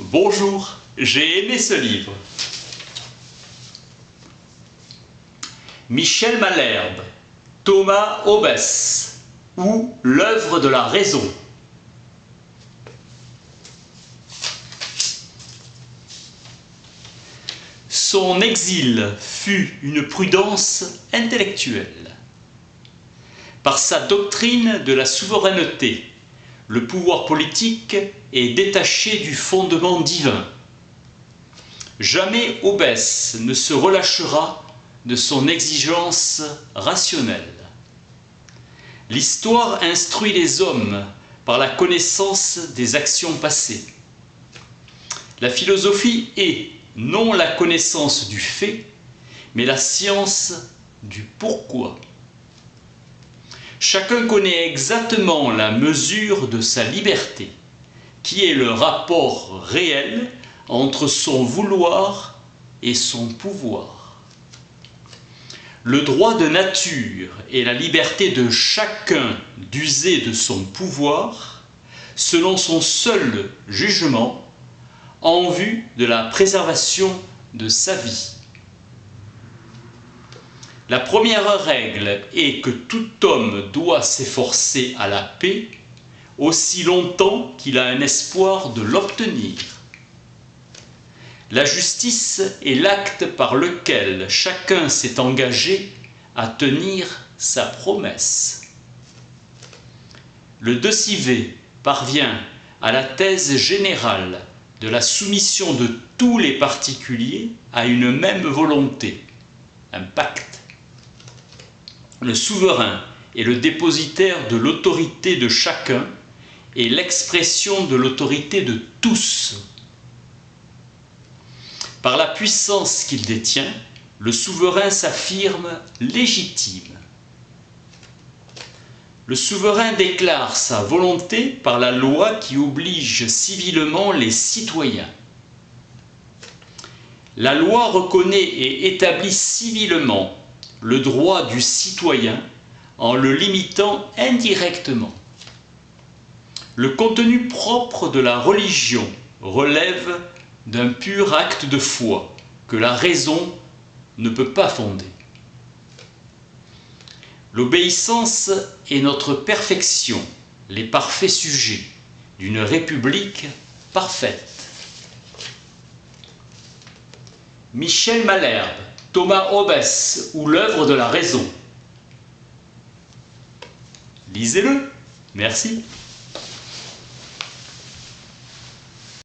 Bonjour, j'ai aimé ce livre. Michel Malherbe, Thomas Hobbes ou L'œuvre de la raison. Son exil fut une prudence intellectuelle. Par sa doctrine de la souveraineté, le pouvoir politique est détaché du fondement divin. Jamais Hobbes ne se relâchera de son exigence rationnelle. L'histoire instruit les hommes par la connaissance des actions passées. La philosophie est non la connaissance du fait, mais la science du pourquoi. Chacun connaît exactement la mesure de sa liberté, qui est le rapport réel entre son vouloir et son pouvoir. Le droit de nature et la liberté de chacun d'user de son pouvoir selon son seul jugement en vue de la préservation de sa vie. La première règle est que tout homme doit s'efforcer à la paix aussi longtemps qu'il a un espoir de l'obtenir. La justice est l'acte par lequel chacun s'est engagé à tenir sa promesse. Le decivé parvient à la thèse générale de la soumission de tous les particuliers à une même volonté, un pacte. Le souverain est le dépositaire de l'autorité de chacun et l'expression de l'autorité de tous. Par la puissance qu'il détient, le souverain s'affirme légitime. Le souverain déclare sa volonté par la loi qui oblige civilement les citoyens. La loi reconnaît et établit civilement le droit du citoyen en le limitant indirectement. Le contenu propre de la religion relève d'un pur acte de foi que la raison ne peut pas fonder. L'obéissance est notre perfection, les parfaits sujets d'une république parfaite. Michel Malherbe, Thomas Hobbes ou L'œuvre de la raison. Lisez-le. Merci.